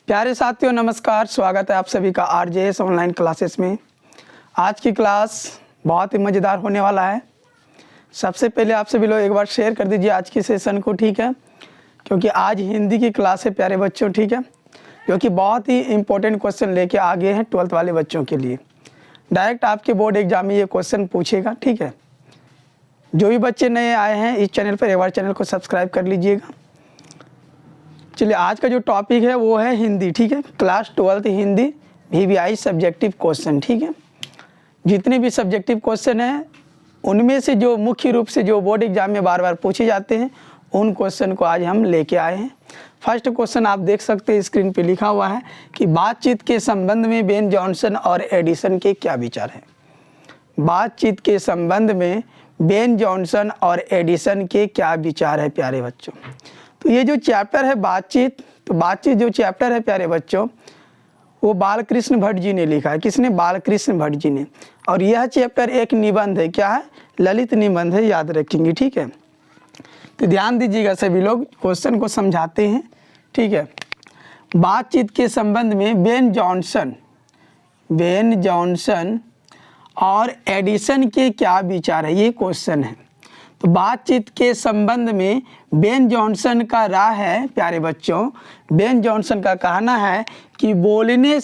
प्यारे साथियों नमस्कार, स्वागत है आप सभी का आरजेएस ऑनलाइन क्लासेस में। आज की क्लास बहुत ही मज़ेदार होने वाला है। सबसे पहले आप सभी लोग एक बार शेयर कर दीजिए आज की सेशन को, ठीक है, क्योंकि आज हिंदी की क्लास है प्यारे बच्चों, ठीक है, क्योंकि बहुत ही इंपॉर्टेंट क्वेश्चन लेके आ गए हैं 12th वाले बच्चों के लिए। डायरेक्ट आपके बोर्ड एग्जाम में ये क्वेश्चन पूछेगा, ठीक है। जो भी बच्चे नए आए हैं इस चैनल पर एक बार चैनल को सब्सक्राइब कर लीजिएगा। चलिए, आज का जो टॉपिक है वो है हिंदी, ठीक है, class 12th Hindi VVI subjective question, ठीक है। जितने भी सब्जेक्टिव क्वेश्चन हैं उनमें से जो मुख्य रूप से जो बोर्ड एग्जाम में बार बार पूछे जाते हैं उन क्वेश्चन को आज हम लेके आए हैं। फर्स्ट क्वेश्चन आप देख सकते हैं, स्क्रीन पे लिखा हुआ है कि बातचीत के संबंध में बेन जॉनसन और एडिसन के क्या विचार हैं। बातचीत के संबंध में बेन जॉनसन और एडिसन के क्या विचार है प्यारे बच्चों। तो ये जो चैप्टर है बातचीत, तो बातचीत जो चैप्टर है प्यारे बच्चों वो बालकृष्ण भट्ट जी ने लिखा है। किसने? बालकृष्ण भट्ट जी ने। और यह चैप्टर एक निबंध है। क्या है? ललित निबंध है, याद रखेंगे, ठीक है। तो ध्यान दीजिएगा सभी लोग, क्वेश्चन को समझाते हैं, ठीक है। बातचीत के संबंध में बेन जॉनसन और एडिसन के क्या विचार है, ये क्वेश्चन है। तो बातचीत के संबंध में बेन जॉनसन का राय है प्यारे बच्चों, बेन जॉनसन का कहना है कि बोलने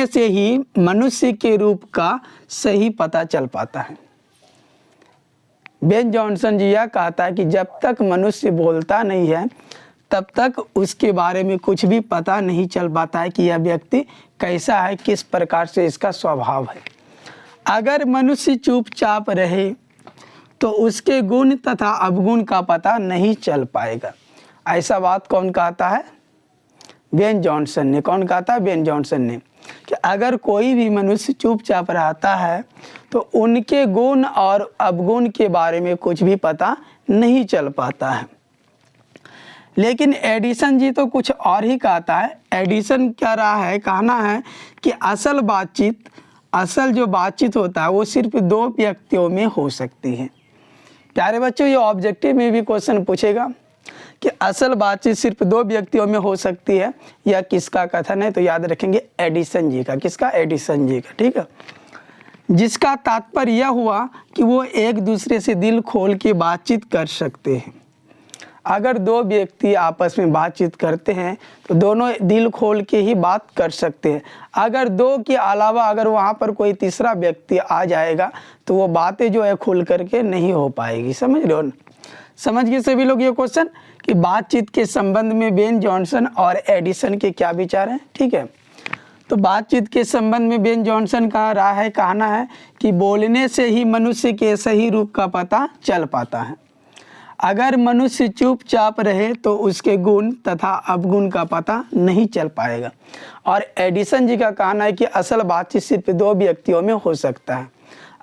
से ही मनुष्य के रूप का सही पता चल पाता है। बेन जॉनसन जी यह कहता है कि जब तक मनुष्य बोलता नहीं है तब तक उसके बारे में कुछ भी पता नहीं चल पाता है कि यह व्यक्ति कैसा है, किस प्रकार से इसका स्वभाव है। अगर मनुष्य चुपचाप रहे तो उसके गुण तथा अवगुण का पता नहीं चल पाएगा। ऐसा बात कौन कहता है? बेन जॉनसन ने। कौन कहता है? बेन जॉनसन ने। कि अगर कोई भी मनुष्य चुपचाप रहता है तो उनके गुण और अवगुण के बारे में कुछ भी पता नहीं चल पाता है। लेकिन एडिसन जी तो कुछ और ही कहता है। एडिसन क्या रहा है, कहना है कि असल जो बातचीत होता है वो सिर्फ दो व्यक्तियों में हो सकती है। प्यारे बच्चों, ये ऑब्जेक्टिव में भी क्वेश्चन पूछेगा कि असल बातचीत सिर्फ दो व्यक्तियों में हो सकती है, यह किसका कथन है? तो याद रखेंगे एडिसन जी का। किसका? एडिसन जी का, ठीक है। जिसका तात्पर्य यह हुआ कि वो एक दूसरे से दिल खोल के बातचीत कर सकते हैं। अगर दो व्यक्ति आपस में बातचीत करते हैं तो दोनों दिल खोल के ही बात कर सकते हैं। अगर दो के अलावा अगर वहाँ पर कोई तीसरा व्यक्ति आ जाएगा तो वो बातें जो है खुल करके नहीं हो पाएगी। समझ रहे हो ना? समझ गए सभी लोग ये क्वेश्चन कि बातचीत के संबंध में बेन जॉनसन और एडिसन के क्या विचार हैं, ठीक है। तो बातचीत के संबंध में बेन जॉनसन का राय है, कहना है कि बोलने से ही मनुष्य के सही रूप का पता चल पाता है। अगर मनुष्य चुपचाप रहे तो उसके गुण तथा अवगुण का पता नहीं चल पाएगा। और एडिसन जी का कहना है कि असल बातचीत सिर्फ दो व्यक्तियों में हो सकता है।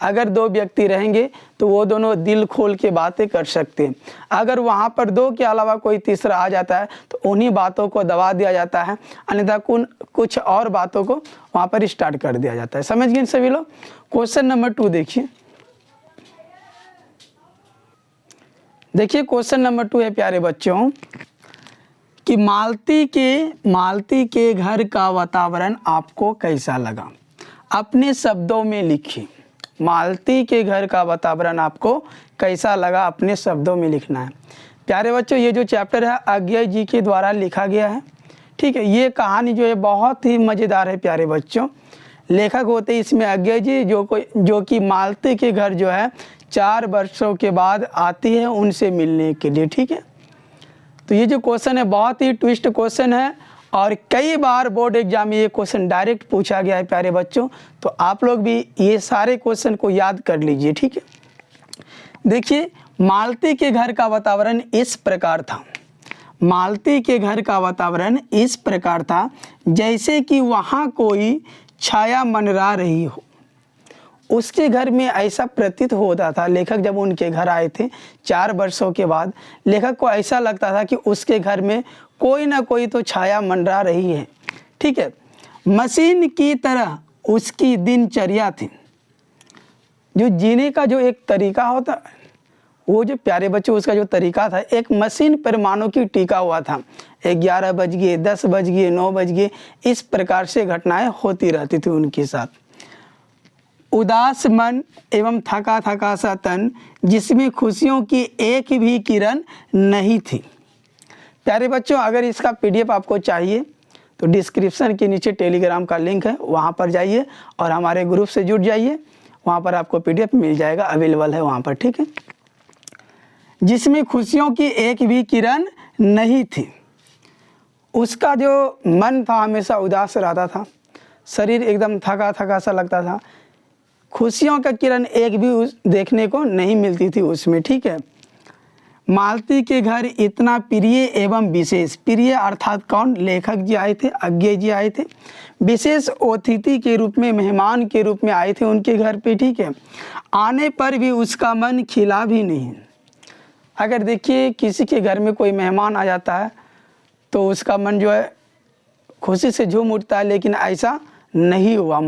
अगर दो व्यक्ति रहेंगे तो वो दोनों दिल खोल के बातें कर सकते हैं। अगर वहाँ पर दो के अलावा कोई तीसरा आ जाता है तो उन्हीं बातों को दबा दिया जाता है, अन्यथा कुछ और बातों को वहाँ पर स्टार्ट कर दिया जाता है। समझ गए सभी लोग? क्वेश्चन नंबर 2 देखिए। क्वेश्चन नंबर 2 है प्यारे बच्चों कि मालती के घर का वातावरण आपको कैसा लगा? अपने शब्दों में लिखिए। मालती के घर का वातावरण आपको कैसा लगा, अपने शब्दों में लिखना है। प्यारे बच्चों, ये जो चैप्टर है अज्ञय जी के द्वारा लिखा गया है, ठीक है। ये कहानी जो है बहुत ही मज़ेदार है प्यारे बच्चों। लेखक होते हैं इसमें अज्ञय जी, जो कि मालती के घर जो है 4 वर्षों के बाद आती है उनसे मिलने के लिए, ठीक है। तो ये जो क्वेश्चन है बहुत ही ट्विस्ट क्वेश्चन है और कई बार बोर्ड एग्जाम में ये क्वेश्चन डायरेक्ट पूछा गया है प्यारे बच्चों। तो आप लोग भी ये सारे क्वेश्चन को याद कर लीजिए, ठीक है। देखिए, मालती के घर का वातावरण इस प्रकार था। मालती के घर का वातावरण इस प्रकार था जैसे कि वहाँ कोई छाया मंडरा रही हो। उसके घर में ऐसा प्रतीत होता था, लेखक जब उनके घर आए थे 4 वर्षों के बाद, लेखक को ऐसा लगता था कि उसके घर में कोई ना कोई तो छाया मंडरा रही है, ठीक है। मशीन की तरह उसकी दिनचर्या थी। जो जीने का जो एक तरीका होता वो जो प्यारे बच्चों उसका जो तरीका था, एक मशीन पर मानो की टिका हुआ था। 11 बज गए, 10 बज गए, 9 बज गए, इस प्रकार से घटनाएं होती रहती थी उनके साथ। उदास मन एवं थका थका सा तन, जिसमें खुशियों की एक भी किरण नहीं थी। प्यारे बच्चों, अगर इसका PDF आपको चाहिए तो डिस्क्रिप्शन के नीचे टेलीग्राम का लिंक है, वहाँ पर जाइए और हमारे ग्रुप से जुड़ जाइए, वहाँ पर आपको PDF मिल जाएगा, अवेलेबल है वहाँ पर, ठीक है। जिसमें खुशियों की एक भी किरण नहीं थी। उसका जो मन था हमेशा उदास रहता था, शरीर एकदम थका थका सा लगता था, खुशियों का किरण एक भी देखने को नहीं मिलती थी उसमें, ठीक है। मालती के घर इतना प्रिय एवं विशेष, प्रिय अर्थात कौन, लेखक जी आए थे, अज्ञे जी आए थे, विशेष अतिथि के रूप में, मेहमान के रूप में आए थे उनके घर पे, ठीक है। आने पर भी उसका मन खिला भी नहीं। अगर देखिए किसी के घर में कोई मेहमान आ जाता है तो उसका मन जो है खुशी से झूम उठता है, लेकिन ऐसा नहीं हुआ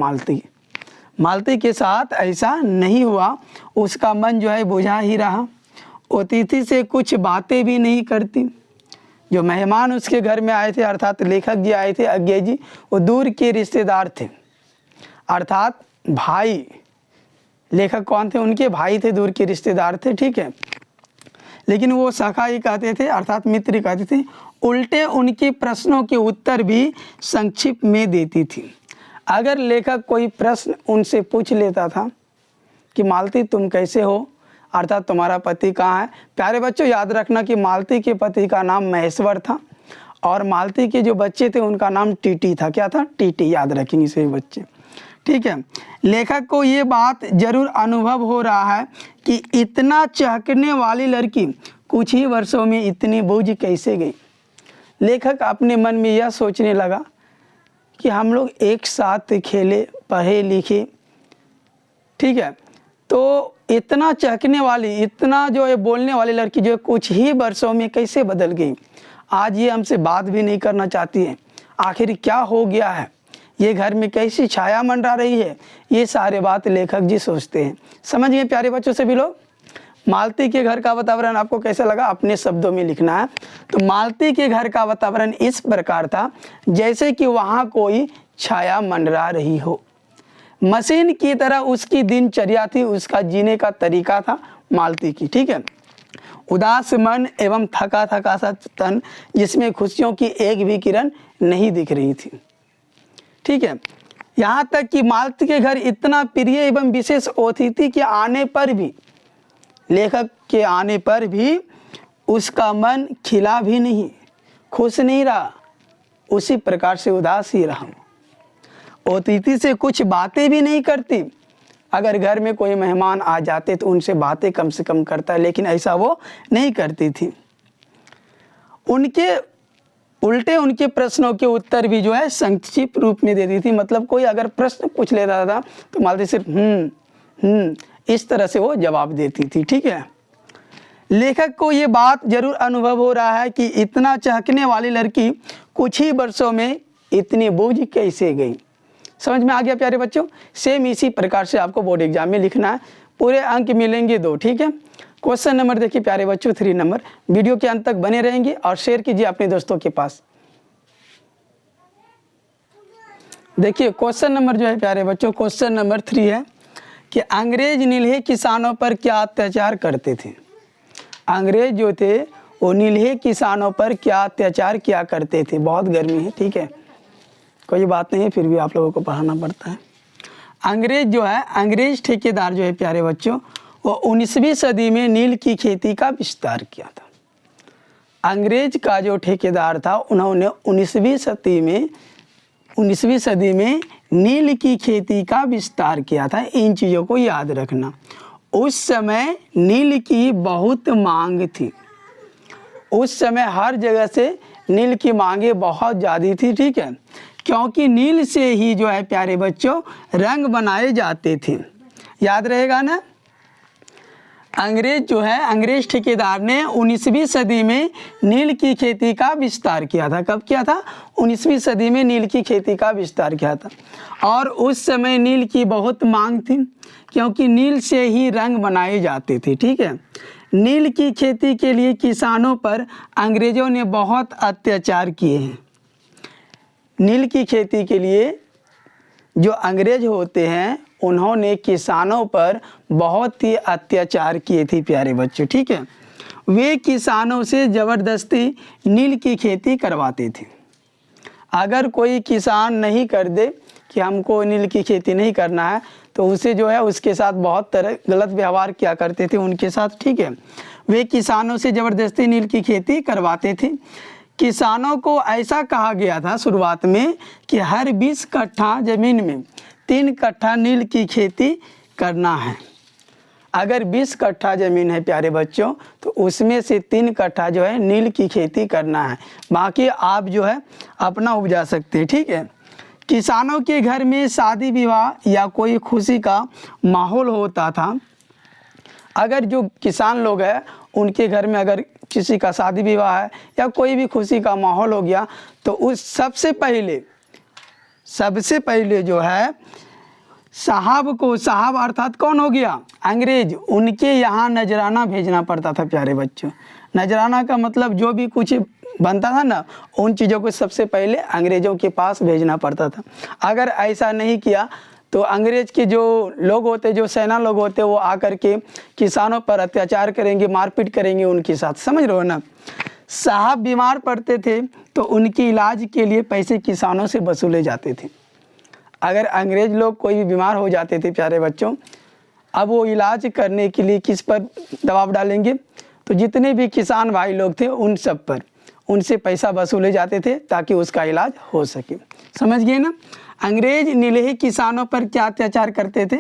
मालती के साथ ऐसा नहीं हुआ। उसका मन जो है बुझा ही रहा। अतिथि से कुछ बातें भी नहीं करती। जो मेहमान उसके घर में आए थे, अर्थात लेखक जी आए थे, अज्ञे जी, वो दूर के रिश्तेदार थे, अर्थात भाई। लेखक कौन थे, उनके भाई थे, दूर के रिश्तेदार थे, ठीक है। लेकिन वो सखा ही कहते थे, अर्थात मित्र ही कहते थे। उल्टे उनके प्रश्नों के उत्तर भी संक्षिप्त में देती थी। अगर लेखक कोई प्रश्न उनसे पूछ लेता था कि मालती तुम कैसे हो, अर्थात तुम्हारा पति कहाँ है। प्यारे बच्चों, याद रखना कि मालती के पति का नाम महेश्वर था और मालती के जो बच्चे थे उनका नाम टीटी था। क्या था, टीटी, याद रखेंगे सभी बच्चे, ठीक है। लेखक को ये बात जरूर अनुभव हो रहा है कि इतना चहकने वाली लड़की कुछ ही वर्षों में इतनी बूझ कैसे गई। लेखक अपने मन में यह सोचने लगा कि हम लोग एक साथ खेले, पढ़े लिखे, ठीक है, तो इतना चहकने वाली, इतना जो है बोलने वाली लड़की जो है कुछ ही वर्षों में कैसे बदल गई। आज ये हमसे बात भी नहीं करना चाहती है, आखिर क्या हो गया है, ये घर में कैसी छाया मंडरा रही है। ये सारे बात लेखक जी सोचते हैं। समझ गए प्यारे बच्चों सभी लोग। मालती के घर का वातावरण आपको कैसा लगा, अपने शब्दों में लिखना है। तो मालती के घर का वातावरण इस प्रकार था जैसे कि वहाँ कोई छाया मंडरा रही हो। मशीन की तरह उसकी दिनचर्या थी, उसका जीने का तरीका था मालती की, ठीक है। उदास मन एवं थका थका सा तन, जिसमें खुशियों की एक भी किरण नहीं दिख रही थी, ठीक है। यहाँ तक कि मालती के घर इतना प्रिय एवं विशेष अतिथि के आने पर भी, लेखक के आने पर भी उसका मन खिला भी नहीं, खुश नहीं रहा, उसी प्रकार से उदास ही रहा। अतिथि से कुछ बातें भी नहीं करती। अगर घर में कोई मेहमान आ जाते तो उनसे बातें कम से कम करता है, लेकिन ऐसा वो नहीं करती थी। उनके उल्टे उनके प्रश्नों के उत्तर भी जो है संक्षिप्त रूप में देती थी। मतलब कोई अगर प्रश्न पूछ लेता था तो मालती सिर्फ इस तरह से वो जवाब देती थी, ठीक है। लेखक को ये बात जरूर अनुभव हो रहा है कि इतना चहकने वाली लड़की कुछ ही वर्षों में इतनी बूझ कैसे गई। समझ में आ गया प्यारे बच्चों। सेम इसी प्रकार से आपको बोर्ड एग्जाम में लिखना है। पूरे अंक मिलेंगे 2, ठीक है। क्वेश्चन नंबर देखिए प्यारे बच्चों 3 नंबर। वीडियो के अंत तक बने रहेंगे और शेयर कीजिए अपने दोस्तों के पास। देखिए क्वेश्चन नंबर जो है प्यारे बच्चों, क्वेश्चन नंबर 3 है कि अंग्रेज नीलहे किसानों पर क्या अत्याचार करते थे। अंग्रेज जो थे वो नीलहे किसानों पर क्या अत्याचार किया करते थे। बहुत गर्मी है, ठीक है, कोई बात नहीं है, फिर भी आप लोगों को पढ़ाना पड़ता है। अंग्रेज जो है, अंग्रेज ठेकेदार जो है प्यारे बच्चों, वो 19वीं सदी में नील की खेती का विस्तार किया था। अंग्रेज का जो ठेकेदार था उन्होंने 19वीं सदी में नील की खेती का विस्तार किया था। इन चीज़ों को याद रखना। उस समय नील की बहुत मांग थी। उस समय हर जगह से नील की मांगे बहुत ज़्यादा थी, ठीक है, क्योंकि नील से ही जो है प्यारे बच्चों रंग बनाए जाते थे। याद रहेगा ना। अंग्रेज जो है, अंग्रेज ठेकेदार ने 19वीं सदी में नील की खेती का विस्तार किया था। कब किया था? 19वीं सदी में नील की खेती का विस्तार किया था। और उस समय नील की बहुत मांग थी, क्योंकि नील से ही रंग बनाए जाते थे, ठीक है। नील की खेती के लिए किसानों पर अंग्रेजों ने बहुत अत्याचार किए हैं। नील की खेती के लिए जो अंग्रेज होते हैं उन्होंने किसानों पर बहुत ही अत्याचार किए थे प्यारे बच्चों, ठीक है। वे किसानों से ज़बरदस्ती नील की खेती करवाते थे। अगर कोई किसान नहीं कर दे कि हमको नील की खेती नहीं करना है तो उसे जो है उसके साथ बहुत तरह गलत व्यवहार किया करते थे उनके साथ, ठीक है। वे किसानों से ज़बरदस्ती नील की खेती करवाते थे। किसानों को ऐसा कहा गया था शुरुआत में कि हर 20 कट्ठा ज़मीन में 3 कट्ठा नील की खेती करना है। अगर 20 कट्ठा ज़मीन है प्यारे बच्चों तो उसमें से 3 कट्ठा जो है नील की खेती करना है, बाकी आप जो है अपना उपजा सकते हैं, ठीक है। किसानों के घर में शादी विवाह या कोई खुशी का माहौल होता था। अगर जो किसान लोग हैं उनके घर में अगर किसी का शादी विवाह है या कोई भी खुशी का माहौल हो गया तो उस सबसे पहले जो है साहब अर्थात कौन हो गया, अंग्रेज, उनके यहाँ नजराना भेजना पड़ता था प्यारे बच्चों। नजराना का मतलब जो भी कुछ बनता था ना उन चीज़ों को सबसे पहले अंग्रेज़ों के पास भेजना पड़ता था। अगर ऐसा नहीं किया तो अंग्रेज के जो लोग होते, जो सेना लोग होते, वो आकर के किसानों पर अत्याचार करेंगे, मारपीट करेंगे उनके साथ, समझ रहे हो ना। साहब बीमार पड़ते थे तो उनके इलाज के लिए पैसे किसानों से वसूले जाते थे। अगर अंग्रेज लोग कोई भी बीमार हो जाते थे प्यारे बच्चों, अब वो इलाज करने के लिए किस पर दबाव डालेंगे, तो जितने भी किसान भाई लोग थे उन सब पर उनसे पैसा वसूले जाते थे ताकि उसका इलाज हो सके। समझ गए ना। अंग्रेज नीलहे किसानों पर क्या अत्याचार करते थे,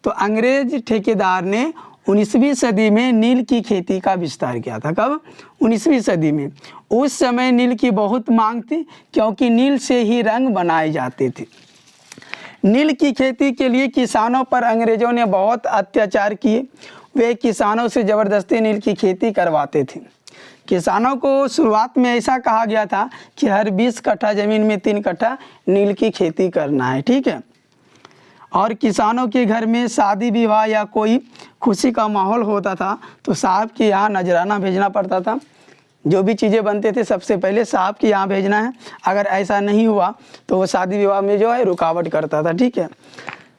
तो अंग्रेज ठेकेदार ने 19वीं सदी में नील की खेती का विस्तार किया था। कब? 19वीं सदी में। उस समय नील की बहुत मांग थी क्योंकि नील से ही रंग बनाए जाते थे। नील की खेती के लिए किसानों पर अंग्रेजों ने बहुत अत्याचार किए। वे किसानों से ज़बरदस्ती नील की खेती करवाते थे। किसानों को शुरुआत में ऐसा कहा गया था कि हर 20 कट्ठा ज़मीन में 3 कट्ठा नील की खेती करना है, ठीक है। और किसानों के घर में शादी विवाह या कोई खुशी का माहौल होता था तो साहब के यहाँ नजराना भेजना पड़ता था। जो भी चीज़ें बनते थे सबसे पहले साहब के यहाँ भेजना है। अगर ऐसा नहीं हुआ तो वो शादी विवाह में जो है रुकावट करता था, ठीक है।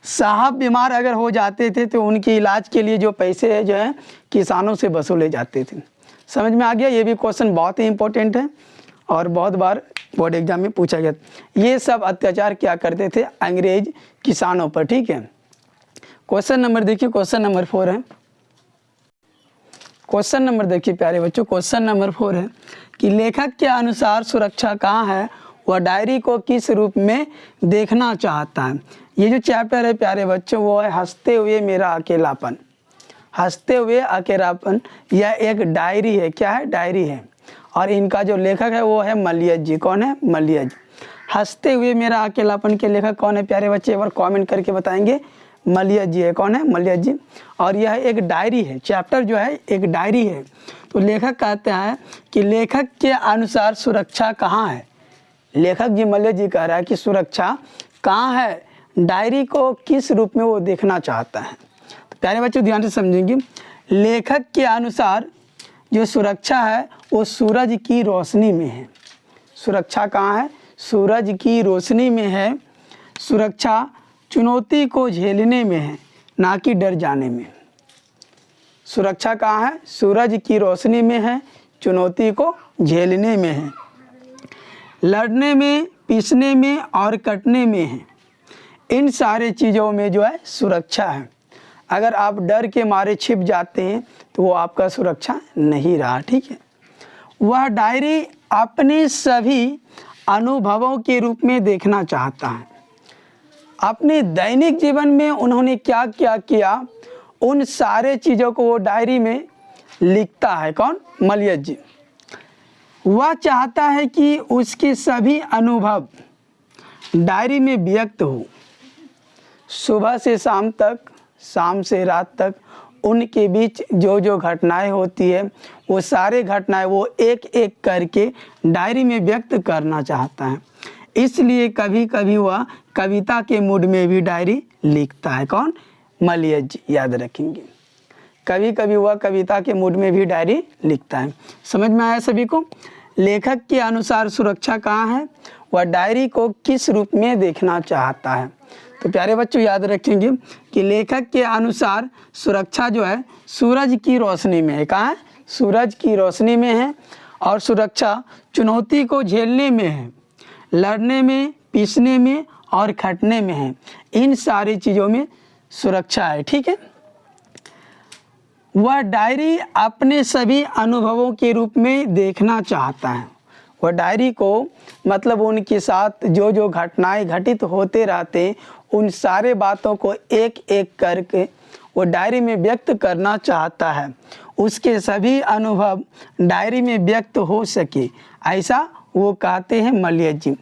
साहब बीमार अगर हो जाते थे तो उनके इलाज के लिए जो पैसे जो है किसानों से वसूले जाते थे। समझ में आ गया। ये भी क्वेश्चन बहुत ही इंपॉर्टेंट है और बहुत बार बोर्ड एग्जाम में पूछा गया। ये सब अत्याचार क्या करते थे अंग्रेज किसानों पर, ठीक है। क्वेश्चन नंबर देखिए, क्वेश्चन नंबर 4 है। क्वेश्चन नंबर देखिए प्यारे बच्चों, क्वेश्चन नंबर 4 है कि लेखक के अनुसार सुरक्षा कहाँ है, वह डायरी को किस रूप में देखना चाहता है। ये जो चैप्टर है प्यारे बच्चों वो है हंसते हुए मेरा अकेलापन। हंसते हुए अकेलापन यह एक डायरी है। क्या है? डायरी है। और इनका जो लेखक है वो है मलियज जी। कौन है? मलियज। हंसते हुए मेरा अकेलापन के लेखक कौन है प्यारे बच्चे? एक बार कमेंट करके बताएंगे। मलियज जी है। कौन है? मलियज जी। और यह एक डायरी है। चैप्टर जो है एक डायरी है। तो लेखक कहते हैं कि लेखक के अनुसार सुरक्षा कहाँ है। लेखक जी मलियज जी कह रहा है कि सुरक्षा कहाँ है, डायरी को किस रूप में वो देखना चाहता है। तो प्यारे बच्चों ध्यान से समझेंगे। लेखक के अनुसार जो सुरक्षा है वो सूरज की रोशनी में है। सुरक्षा कहाँ है? सूरज की रोशनी में है। सुरक्षा चुनौती को झेलने में है, ना कि डर जाने में। सुरक्षा कहाँ है? सूरज की रोशनी में है, चुनौती को झेलने में है, लड़ने में, पीसने में और कटने में है। इन सारे चीज़ों में जो है सुरक्षा है। अगर आप डर के मारे छिप जाते हैं तो वो आपका सुरक्षा नहीं रहा, ठीक है। वह डायरी अपने सभी अनुभवों के रूप में देखना चाहता है। अपने दैनिक जीवन में उन्होंने क्या क्या किया उन सारे चीज़ों को वो डायरी में लिखता है। कौन? मलियज जी। वह चाहता है कि उसके सभी अनुभव डायरी में व्यक्त हो। सुबह से शाम तक, शाम से रात तक उनके बीच जो जो घटनाएं होती है वो सारे घटनाएं वो एक एक करके डायरी में व्यक्त करना चाहता है। इसलिए कभी कभी वह कविता के मूड में भी डायरी लिखता है। कौन? मलियज जी। याद रखेंगे। कभी कभी वह कविता के मूड में भी डायरी लिखता है। समझ में आया सभी को? लेखक के अनुसार सुरक्षा कहाँ है? वह डायरी को किस रूप में देखना चाहता है? तो प्यारे बच्चों याद रखेंगे कि लेखक के अनुसार सुरक्षा जो है सूरज की रोशनी में है। कहाँ है? सूरज की रोशनी में है। और सुरक्षा चुनौती को झेलने में है, लड़ने में, पीसने में और खटने में है। इन सारी चीज़ों में सुरक्षा है। ठीक है। वह डायरी अपने सभी अनुभवों के रूप में देखना चाहता है। वह डायरी को मतलब उनके साथ जो जो घटनाएं घटित होते रहते हैं उन सारे बातों को एक एक करके वो डायरी में व्यक्त करना चाहता है। उसके सभी अनुभव डायरी में व्यक्त हो सके, ऐसा वो कहते हैं मलयज जी।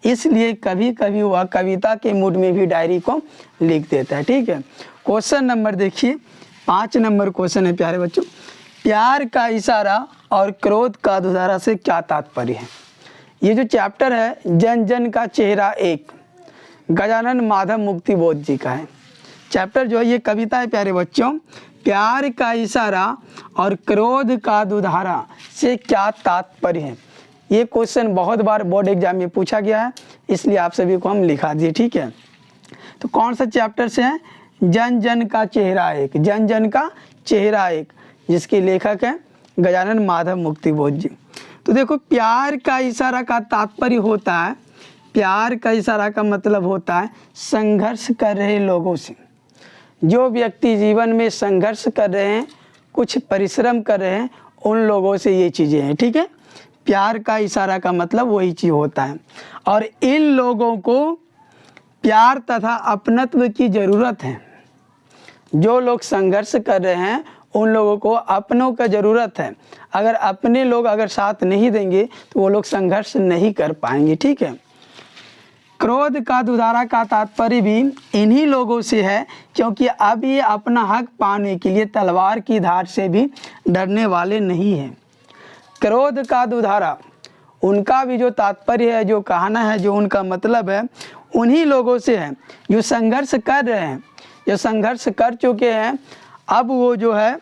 इसलिए कभी कभी वह कविता के मूड में भी डायरी को लिख देता है। ठीक है। क्वेश्चन नंबर देखिए, 5 नंबर क्वेश्चन है प्यारे बच्चों। प्यार का इशारा और क्रोध का दुधारा से क्या तात्पर्य है? ये जो चैप्टर है जन जन का चेहरा एक, गजानन माधव मुक्तिबोध जी का है। चैप्टर जो है ये कविता है प्यारे बच्चों। प्यार का इशारा और क्रोध का दुधारा से क्या तात्पर्य है? ये क्वेश्चन बहुत बार बोर्ड एग्जाम में पूछा गया है, इसलिए आप सभी को हम लिखा दिए। ठीक है। तो कौन सा चैप्टर से है? जन जन का चेहरा एक, जन जन का चेहरा एक, जिसके लेखक हैं गजानन माधव मुक्तिबोध जी। तो देखो, प्यार का इशारा का तात्पर्य होता है, प्यार का इशारा का मतलब होता है संघर्ष कर रहे लोगों से। जो व्यक्ति जीवन में संघर्ष कर रहे हैं, कुछ परिश्रम कर रहे हैं, उन लोगों से ये चीज़ें हैं। ठीक है। प्यार का इशारा का मतलब वही चीज़ होता है। और इन लोगों को प्यार तथा अपनत्व की ज़रूरत है। जो लोग संघर्ष कर रहे हैं उन लोगों को अपनों का ज़रूरत है। अगर अपने लोग अगर साथ नहीं देंगे तो वो लोग संघर्ष नहीं कर पाएंगे। ठीक है। क्रोध का दुधारा का तात्पर्य भी इन्हीं लोगों से है, क्योंकि अब ये अपना हक पाने के लिए तलवार की धार से भी डरने वाले नहीं हैं। क्रोध का दुधारा उनका भी जो तात्पर्य है, जो कहना है, जो उनका मतलब है, उन्हीं लोगों से है जो संघर्ष कर रहे हैं, जो संघर्ष कर चुके हैं। अब वो जो है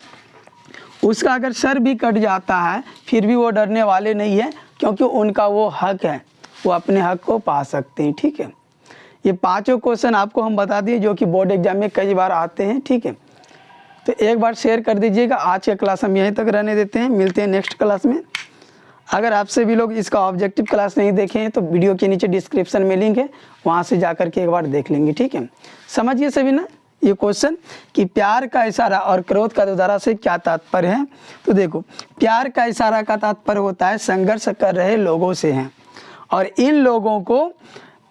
उसका अगर सर भी कट जाता है फिर भी वो डरने वाले नहीं है, क्योंकि उनका वो हक है, वो अपने हक को पा सकते हैं। ठीक है। ये 5 क्वेश्चन आपको हम बता दिए जो कि बोर्ड एग्जाम में कई बार आते हैं। ठीक है। तो एक बार शेयर कर दीजिएगा। आज का क्लास हम यहीं तक रहने देते हैं, मिलते हैं नेक्स्ट क्लास में। अगर आपसे भी लोग इसका ऑब्जेक्टिव क्लास नहीं देखे हैं तो वीडियो के नीचे डिस्क्रिप्शन में लिंक है, वहाँ से जा कर के एक बार देख लेंगे। ठीक है। समझिए सभी ना ये क्वेश्चन कि प्यार का इशारा और क्रोध का दुधारा से क्या तात्पर्य है। तो देखो, प्यार का इशारा का तात्पर्य होता है संघर्ष कर रहे लोगों से हैं, और इन लोगों को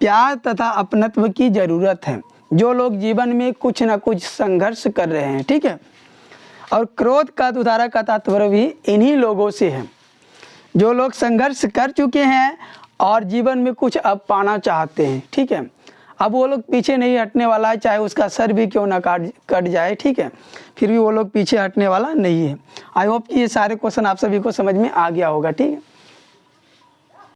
प्यार तथा अपनत्व की ज़रूरत है। जो लोग जीवन में कुछ ना कुछ संघर्ष कर रहे हैं। ठीक है। और क्रोध का दुधारा का तात्पर्य भी इन्हीं लोगों से है, जो लोग संघर्ष कर चुके हैं और जीवन में कुछ अब पाना चाहते हैं। ठीक है। अब वो लोग पीछे नहीं हटने वाला है, चाहे उसका सर भी क्यों ना कट जाए। ठीक है। फिर भी वो लोग पीछे हटने वाला नहीं है। आई होप कि ये सारे क्वेश्चन आप सभी को समझ में आ गया होगा। ठीक है।